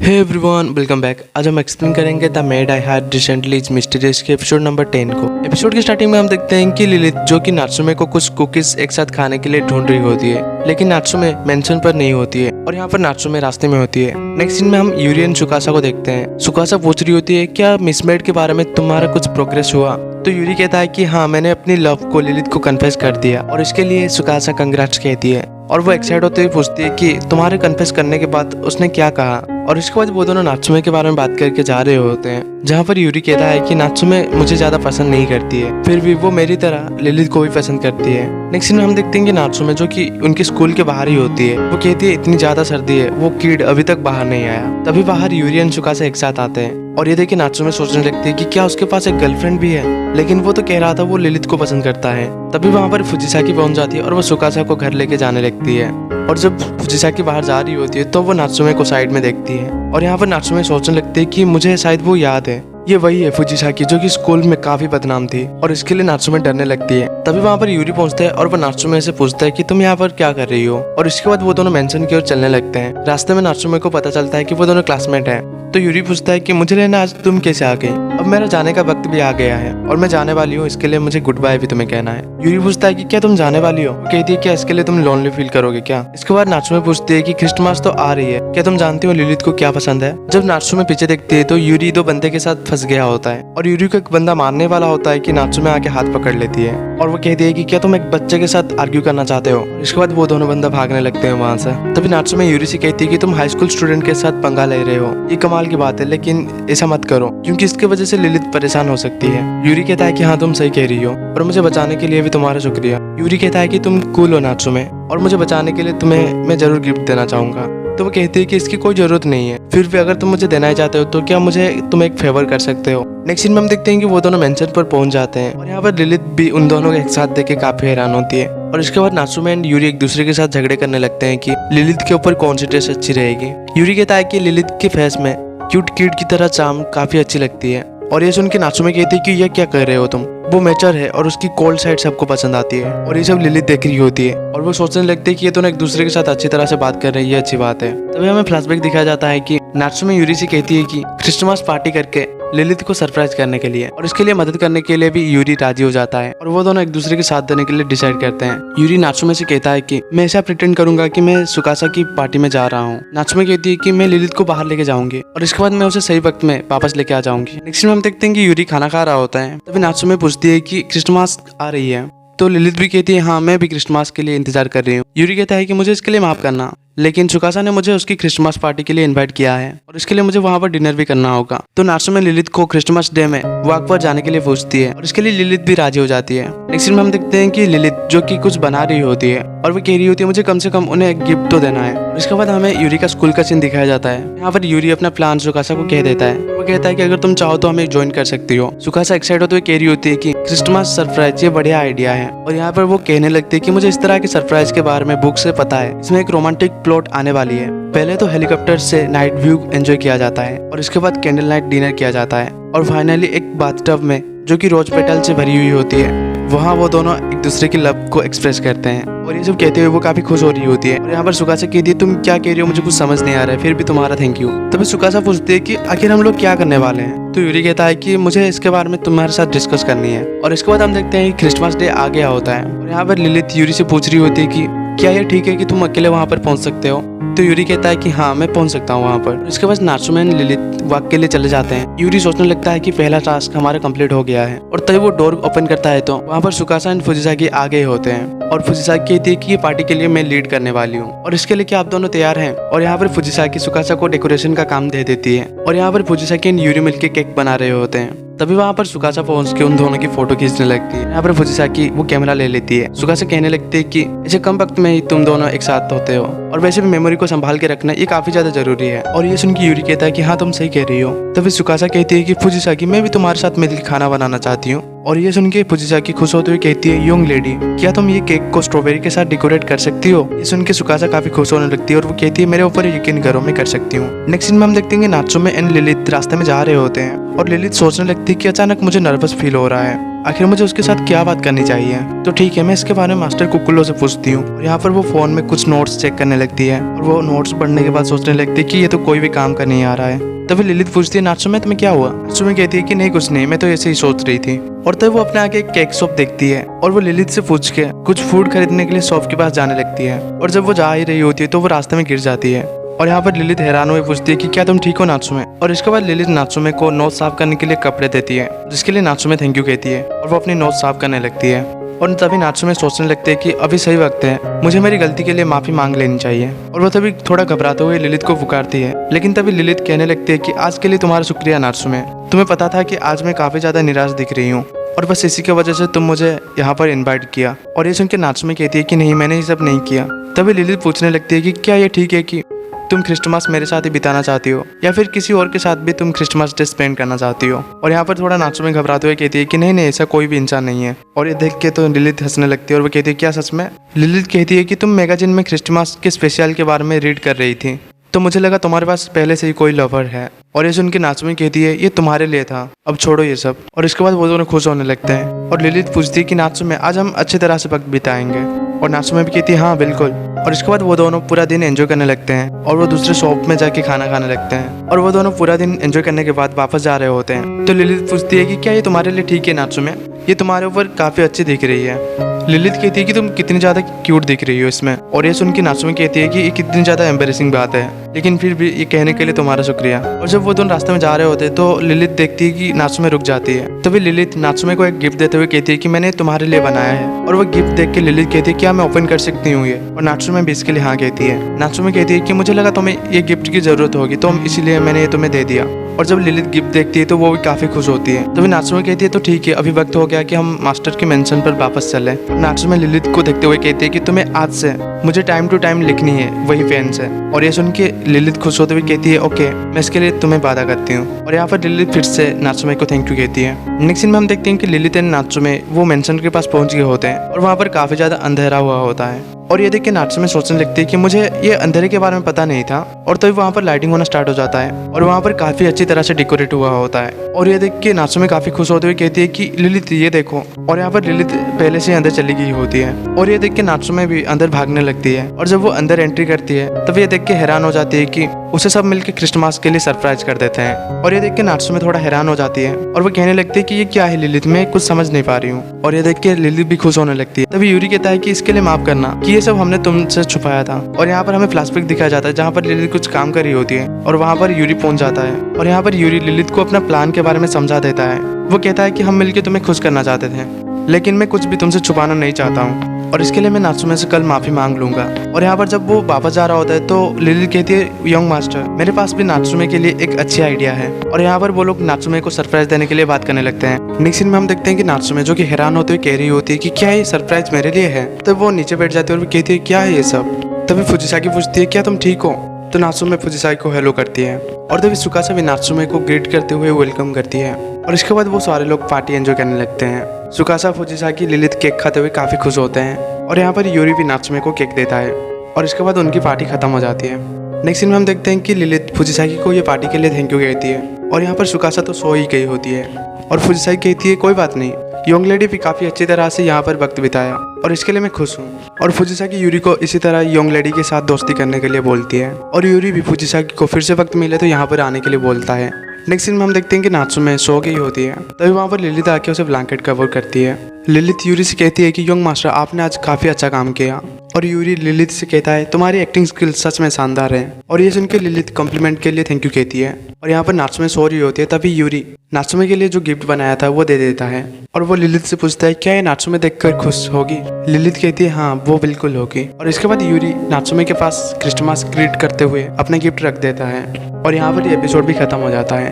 Hey everyone, welcome back. आज हम explain करेंगे the made I had recently is mysterious के एपिसोड नंबर 10 को। एपिसोड की स्टार्टिंग में हम देखते हैं कि लिलिथ जो कि नात्सुमे को कुछ कुकीज एक साथ खाने के लिए ढूंढ रही होती है, लेकिन नात्सुमे मेंशन पर नहीं होती है और यहाँ पर नात्सुमे रास्ते में होती है। नेक्स्ट सीन में हम यूरी एंड सुकासा को देखते हैं। सुकासा पूछ रही होती है, क्या मिसमेड के बारे में तुम्हारा कुछ प्रोग्रेस हुआ? तो यूरी कहता है कि हाँ, मैंने अपनी लव को लिलिथ को कन्फेस कर दिया और इसके लिए सुकासा कंग्रेट्स कहती है और वो एक्साइट होते हुए पूछती है कि तुम्हारे कन्फेस करने के बाद उसने क्या कहा। और इसके बाद वो दोनों नात्सुमे के बारे में बात करके जा रहे होते हैं, जहाँ पर यूरी कहता है कि नात्सुमे मुझे ज्यादा पसंद नहीं करती है, फिर भी वो मेरी तरह लिलिथ को भी पसंद करती है। नेक्स्ट सीन में हम देखते हैं कि नात्सुमे जो कि उनके स्कूल के बाहर ही होती है, वो कहती है इतनी ज्यादा सर्दी है, वो किड अभी तक बाहर नहीं आया। तभी बाहर यूरी एंड सुकासा एक साथ आते हैं और ये देखिए नात्सुमे सोचने लगती है कि क्या उसके पास एक गर्लफ्रेंड भी है, लेकिन वो तो कह रहा था वो लिलिथ को पसंद करता है। तभी वहाँ पर फुजिसाकी पहुंच जाती है और वो सुकासा को घर लेके जाने लगती है। और जब फुजिसाकी बाहर जा रही होती है तो वो नात्सुमे को साइड में देखती है और यहाँ पर नात्सुमे सोचने लगती है कि मुझे शायद वो याद है, ये वही है फुजिसाकी जो कि स्कूल में काफी बदनाम थी, और इसके लिए नात्सुमे डरने लगती है। तभी वहाँ पर यूरी पहुंचता है और वो नात्सुमे से पूछता है कि तुम यहाँ पर क्या कर रही हो, और इसके बाद वो दोनों मेंशन की ओर चलने लगते हैं। रास्ते में नात्सुमे को पता चलता है कि वो दोनों क्लासमेट हैं। तो यूरी पूछता है कि मुझे लेना आज तुम कैसे आ गई? अब मेरा जाने का वक्त भी आ गया है और मैं जाने वाली हूँ, इसके लिए मुझे गुड बाय भी तुम्हें कहना है। यूरी पूछता है कि क्या तुम जाने वाली हो? कहती है क्या इसके लिए तुम लोनली फील करोगे क्या? इसके बाद नात्सुमे पूछती है कि क्रिसमस तो आ रही है, क्या तुम जानती हो लिलिथ को क्या पसंद है? जब नात्सुमे पीछे देखती है तो यूरी दो बंदे के साथ फंस गया होता है और यूरी को एक बंदा मारने वाला होता है कि नात्सुमे आके हाथ पकड़ लेती है और वो कहती है कि क्या तुम एक बच्चे के साथ आर्ग्यू करना चाहते हो? इसके बाद वो दोनों बंदा भागने लगते हैं वहाँ से। तभी नात्सुमे यूरी से कहती है कि तुम हाई स्कूल स्टूडेंट के साथ पंगा ले रहे हो, ये कमाल की बात है, लेकिन ऐसा मत करो क्योंकि इसकी वजह से लिलिथ परेशान हो सकती है। यूरी कहता है कि हाँ तुम सही कह रही हो और मुझे बचाने के लिए भी तुम्हारा शुक्रिया। यूरी कहता है कि तुम कूल हो नात्सुमे और मुझे बचाने के लिए तुम्हें मैं जरूर गिफ्ट देना चाहूंगा। तो वो कहती है कि इसकी कोई जरूरत नहीं है, फिर भी अगर तुम मुझे देना ही चाहते हो तो क्या मुझे तुम एक फेवर कर सकते हो? नेक्स्ट सीन में हम देखते हैं कि वो दोनों मेंशन पर पहुंच जाते हैं और यहाँ पर लिलिथ भी उन दोनों को एक साथ देख के काफी हैरान होती है। और इसके बाद नात्सुमे एंड यूरी एक दूसरे के साथ झगड़े करने लगते हैं कि लिलिथ के ऊपर कौन सी ड्रेस अच्छी रहेगी। यूरी कहता है कि लिलिथ के फेस में क्यूट किड की तरह चार्म काफी अच्छी लगती है और ये सुन के नात्सुमे कहती है कि ये क्या कर रहे हो तुम, वो मैचर है और उसकी कोल्ड साइड सबको पसंद आती है। और ये सब लिलिथ देख रही होती है और वो सोचने लगती है कि ये दोनों एक दूसरे के साथ अच्छी तरह से बात कर रही है, अच्छी बात है। तभी हमें फ्लैशबैक दिखाया जाता है कि नात्सुमे यूरी से कहती है कि क्रिसमस पार्टी करके लिलिथ को सरप्राइज करने के लिए और इसके लिए मदद करने के लिए भी यूरी राजी हो जाता है और वो दोनों एक दूसरे के साथ देने के लिए डिसाइड करते हैं। यूरी नात्सुमे से कहता है कि मैं ऐसा प्रिटेंड करूंगा कि मैं सुकासा की पार्टी में जा रहा हूँ। नात्सुमे कहती है कि मैं लिलिथ को बाहर लेके जाऊंगी और इसके बाद मैं उसे सही वक्त में वापस लेके आ जाऊंगी। नेक्स्ट में हम देखते हैं कि यूरी खाना खा रहा होता है। तभी नात्सुमे पूछती है कि क्रिसमस आ रही है, तो लिलिथ भी कहती है हाँ मैं भी क्रिसमस के लिए इंतजार कर रही हूँ। यूरी कहता है कि मुझे इसके लिए माफ करना, लेकिन सुकासा ने मुझे उसकी क्रिसमस पार्टी के लिए इनवाइट किया है और इसके लिए मुझे वहाँ पर डिनर भी करना होगा। तो नात्सुमे लिलिथ को क्रिसमस डे में वॉक पर जाने के लिए पूछती है और इसके लिए लिलिथ भी राजी हो जाती है। नेक्स्ट सीन में हम देखते हैं कि लिलिथ जो कि कुछ बना रही होती है और वो कह रही होती है मुझे कम से कम उन्हें एक गिफ्ट तो देना है। और इसके बाद हमें यूरी का स्कूल का सीन दिखाया जाता है। यहाँ पर यूरी अपना प्लान सुकासा को कह देता है। वो कहता है कि अगर तुम चाहो तो हमें ज्वाइन कर सकती हो। सुकासा एक्साइटेड होते हुए कह रही होती है कि क्रिसमस सरप्राइज ये बढ़िया आइडिया है और यहाँ पर वो कहने लगती है कि मुझे इस तरह के सरप्राइज के बारे में बुक से पता है, इसमें एक रोमांटिक प्लॉट आने वाली है। पहले तो हेलीकॉप्टर से नाइट व्यू एंजॉय किया जाता है और इसके बाद कैंडल नाइट डिनर किया जाता है और फाइनली एक बाथटब में जो कि रोज पेटल से भरी हुई होती है, वहाँ वो दोनों एक दूसरे की लव को एक्सप्रेस करते हैं और ये सब कहते हुए वो काफी खुश हो रही होती है। और यहाँ पर सुकासा कहती है तुम क्या कह रही हो, मुझे कुछ समझ नहीं आ रहा है, फिर भी तुम्हारा थैंक यू। तभी सुकासा पूछती है कि आखिर हम लोग क्या करने वाले हैं? तो यूरी कहता है कि मुझे इसके बारे में तुम्हारे साथ डिस्कस करनी है। और इसके बाद हम देखते हैं कि क्रिसमस डे आ गया होता है और यहाँ पर लिलिथ यूरी से पूछ रही होती है कि क्या ये ठीक है कि तुम अकेले वहाँ पर पहुँच सकते हो? तो यूरी कहता है कि हाँ मैं पहुंच सकता हूँ वहाँ पर। इसके बाद नात्सुमे एंड लिलिथ वॉक के लिए चले जाते हैं। यूरी सोचने लगता है कि पहला टास्क हमारा कंप्लीट हो गया है और तभी वो डोर ओपन करता है तो वहाँ पर सुकासा एंड फुजिसाकी आ गए होते हैं और फुजिसाकी कहती है कि ये पार्टी के लिए मैं लीड करने वाली हूँ और इसके लिए क्या आप दोनों तैयार हैं? और यहाँ पर फुजिसाकी सुकासा को डेकोरेशन का काम दे देती है और यहाँ पर फुजिसाकी एंड यूरी मिलकर केक बना रहे होते हैं। तभी वहाँ पर सुकासा पहुंच के उन दोनों की फोटो खींचने लगती है। यहाँ पर फुजिसाकी वो कैमरा ले लेती है। सुकासा कहने लगती है कि ऐसे कम वक्त में ही तुम दोनों एक साथ होते हो और वैसे भी मेमोरी को संभाल के रखना ये काफी ज्यादा जरूरी है। और ये सुन के यूरी कहता है कि हाँ तुम सही कह रही हो। तभी सुकासा कहती है कि फुजिसाकी मैं भी तुम्हारे साथ मिलकर खाना बनाना चाहती हूँ। और ये सुन के फुजिसाकी खुश होते हुए कहती है यंग लेडी क्या तुम ये केक को स्ट्रॉबेरी के साथ डेकोरेट कर सकती हो? ये सुन के सुकासा काफी खुश होने लगती है और वो कहती है मेरे ऊपर यकीन करो मैं कर सकती हूँ। नेक्स्ट सीन में हम देखते हैं नात्सुमे एंड लिलिथ रास्ते में जा रहे होते हैं और लिलिथ सोचने लगती है कि अचानक मुझे नर्वस फील हो रहा है आखिर मुझे उसके साथ क्या बात करनी चाहिए। तो ठीक है, मैं इसके बारे में मास्टर कुकुलो से पूछती हूँ। और यहाँ पर वो फोन में कुछ नोट्स चेक करने लगती है और वो नोट्स पढ़ने के बाद सोचने लगती है कि ये तो कोई भी काम का नहीं आ रहा है। तभी लिलित पूछती है, नात्सुमे तुम्हें क्या हुआ? नात्सुमे कहती है कि नहीं कुछ नहीं, मैं तो ऐसे ही सोच रही थी। और तब वो अपने आगे एक केक शॉप देखती है और वो लिलित से पूछ के कुछ फूड खरीदने के लिए शॉप के पास जाने लगती है। और जब वो जा ही रही होती है तो वो रास्ते में गिर जाती है। और यहाँ पर लिलित हैरान हुए पूछती है कि क्या तुम ठीक हो नात्सुमे? और इसके बाद लिलित नात्सुमे को नोट साफ करने के लिए कपड़े देती है, जिसके लिए नात्सुमे थैंक यू कहती है और वो अपनी नोट साफ करने लगती है। और तभी नात्सुमे सोचने लगते हैं कि अभी सही वक्त है, मुझे मेरी गलती के लिए माफी मांग लेनी चाहिए। और वो तभी थोड़ा घबराते हुए लिलित को पुकारती है, लेकिन तभी लिलित कहने लगती है कि आज के लिए तुम्हारा शुक्रिया नात्सुमे, तुम्हें पता था कि आज मैं काफी ज्यादा निराश दिख रही हूँ और बस इसी की वजह से तुम मुझे यहाँ पर इनवाइट किया। और ये सुन के नात्सुमे कहती है कि नहीं, मैंने ये सब नहीं किया। तभी लिलित पूछने लगती है कि क्या ये ठीक है कि तुम क्रिसमस मेरे साथ ही बिताना चाहती हो या फिर किसी और के साथ भी तुम क्रिसमस डे स्पेंड करना चाहती हो? और यहाँ पर थोड़ा नात्सुमे घबराते हुए कहती है कि नहीं नहीं, ऐसा कोई भी इंसान नहीं है। और ये देख के तो लिलित हंसने लगती है और वो कहती है क्या सच में? लिलित कहती है कि तुम मैगजीन में क्रिसमस के स्पेशल के बारे में रीड कर रही थी, तो मुझे लगा तुम्हारे पास पहले से ही कोई लवर है। और ये सुन के नात्सुमे कहती है ये तुम्हारे लिए था, अब छोड़ो ये सब। और इसके बाद वो दोनों खुश होने लगते हैं और लिलित पूछती है कि नात्सुमे आज हम अच्छी तरह से वक्त बिताएंगे? और नात्सुमे भी कहती है हाँ बिल्कुल। और इसके बाद वो दोनों पूरा दिन एंजॉय करने लगते हैं और वो दूसरे शॉप में जाके खाना खाने लगते हैं। और वो दोनों पूरा दिन एंजॉय करने के बाद वापस जा रहे होते हैं। तो लिलित पूछती है कि क्या ये तुम्हारे लिए ठीक है नात्सुमे? ये तुम्हारे ऊपर काफी अच्छी दिख रही है। लिलित कहती है कि तुम कितनी ज्यादा क्यूट दिख रही हो इसमें। और ये सुन के नात्सुमे कहती है कि ये कितनी ज्यादा एम्बेरेसिंग बात है, लेकिन फिर भी ये कहने के लिए तुम्हारा शुक्रिया। और जब वो दोनों रास्ते में जा रहे होते हैं तो लिलित देखती है कि नात्सुमे रुक जाती है। तभी लिलित नात्सुमे को एक गिफ्ट देते हुए कहती है कि मैंने तुम्हारे लिए बनाया है। और वो गिफ्ट देख के लिलित कहती है क्या मैं ओपन कर सकती हूँ ये? और नात्सुमे भी इसके लिए हाँ कहती है। नात्सुमे कहती है कि मुझे लगा तुम्हें ये गिफ्ट की जरूरत होगी तो इसीलिए मैंने ये तुम्हें दे दिया। और जब लिलित गिफ्ट देखती है तो वो भी काफी खुश होती है। तभी नात्सुमे कहती है तो ठीक है, अभी वक्त हो गया कि हम मास्टर के मेंशन पर वापस चले। नात्सुमे लिलित को देखते हुए कहती है कि तुम्हें आज से मुझे टाइम टू टाइम लिखनी है वही पेन से। और ये सुन के लिलित खुश होते हुए कहती है ओके, मैं इसके लिए तुम्हें वादा करती हूँ। और यहाँ पर लिलित फिर से नात्सुमे को थैंक यू कहती है। नेक्स्ट सीन में हम देखते हैं कि लिलित एंड नात्सुमे वो मेंशन के पास पहुंच गए होते हैं और वहाँ पर काफी ज्यादा अंधेरा हुआ होता है। और ये देख के नात्सुमे सोचने लगती है कि मुझे ये अंधेरे के बारे में पता नहीं था। और तभी वहाँ पर लाइटिंग होना स्टार्ट हो जाता है और वहाँ पर काफी अच्छी तरह से डेकोरेट हुआ होता है। और ये देख के नात्सुमे काफी खुश होते हुए कहती है कि लिलित ये देखो। और यहाँ पर लिलित पहले से अंदर चली गई होती है। और ये देख के नात्सुमे भी अंदर भागने लगती है। और जब वो अंदर एंट्री करती है तब ये देख के हैरान हो जाती है कि उसे सब मिलकर क्रिसमस के लिए सरप्राइज कर देते हैं। और ये देख के नात्सुमे थोड़ा हैरान हो जाती है और वो कहने लगती है कि ये क्या है लिलित, मैं कुछ समझ नहीं पा रही हूँ। और ये देख के लिलित भी खुश होने लगती है। तभी यूरी कहता है कि इसके लिए माफ करना कि ये सब हमने तुमसे छुपाया था। और यहाँ पर हमें फ्लैशबैक दिखाया जाता है जहाँ पर लिलित कुछ काम कर रही होती है और वहाँ पर यूरी पहुंच जाता है। और यहाँ पर यूरी लिलित को अपना प्लान के बारे में समझा देता है। वो कहता है कि हम मिलकर तुम्हें खुश करना चाहते थे, लेकिन मैं कुछ भी तुमसे छुपाना नहीं चाहता हूँ और इसके लिए मैं नात्सुमे से कल माफी मांग लूंगा। और यहाँ पर जब वो वापस जा रहा होता है तो लिलित कहती है यंग मास्टर, मेरे पास भी नात्सुमे के लिए एक अच्छी आइडिया है। और यहाँ पर वो लोग नात्सुमे को सरप्राइज देने के लिए बात करने लगते हैं। नेक्स्ट सीन में हम देखते हैं कि नात्सुमे जो कि हैरान होते हुए कह रही होती है कि क्या ये सरप्राइज मेरे लिए है? तब वो नीचे बैठ जाती है और कहती है क्या है ये सब? तभी फुजिसाकी पूछती है क्या तुम ठीक हो? तो नात्सुमे फुजिसाकी को हेलो करती है और तभी सुकासा भी नात्सुमे को ग्रीट करते हुए वेलकम करती है। और इसके बाद वो सारे लोग पार्टी एंजॉय करने लगते हैं। सुकासा, फुजिसाकी, लिलित केक खाते हुए काफी खुश होते हैं। और यहाँ पर यूरी भी नात्सुमे को केक देता है और इसके बाद उनकी पार्टी खत्म हो जाती है। नेक्स्ट सीन में हम देखते हैं कि लिलित फुजिसाकी को ये पार्टी के लिए थैंक यू कहती है। और यहाँ पर सुकासा तो सो ही गई होती है और फुजिसाकी कहती है कोई बात नहीं, यंग लेडी भी काफी अच्छी तरह से यहाँ पर वक्त बिताया और इसके लिए मैं खुश हूँ। और फुजिसाकी यूरी को इसी तरह यंग लेडी के साथ दोस्ती करने के लिए बोलती है और यूरी भी फुजिसाकी को फिर से वक्त मिले तो यहाँ पर आने के लिए बोलता है। नेक्स्ट सीन में हम देखते हैं कि नात्सुमे सो गई होती है। तभी वहाँ पर लिलित आके उसे ब्लैंकेट कवर करती है। लिलित यूरी से कहती है कि यंग मास्टर आपने आज काफी अच्छा काम किया। और यूरी लिलित से कहता है तुम्हारी एक्टिंग स्किल्स सच में शानदार है। और ये सुनकर लिलित कॉम्प्लीमेंट के लिए थैंक यू कहती है। और यहाँ पर नात्सुमे सो रही होती है तभी यूरी नात्सुमे के लिए जो गिफ्ट बनाया था वो दे देता है। और वो लिलित से पूछता है क्या ये नात्सुमे देखकर खुश होगी? लिलित कहती है हाँ वो बिल्कुल होगी। और इसके बाद यूरी नात्सुमे के पास क्रिसमस ग्रीट करते हुए अपना गिफ्ट रख देता है और यहाँ पर ये एपिसोड भी खत्म हो जाता है।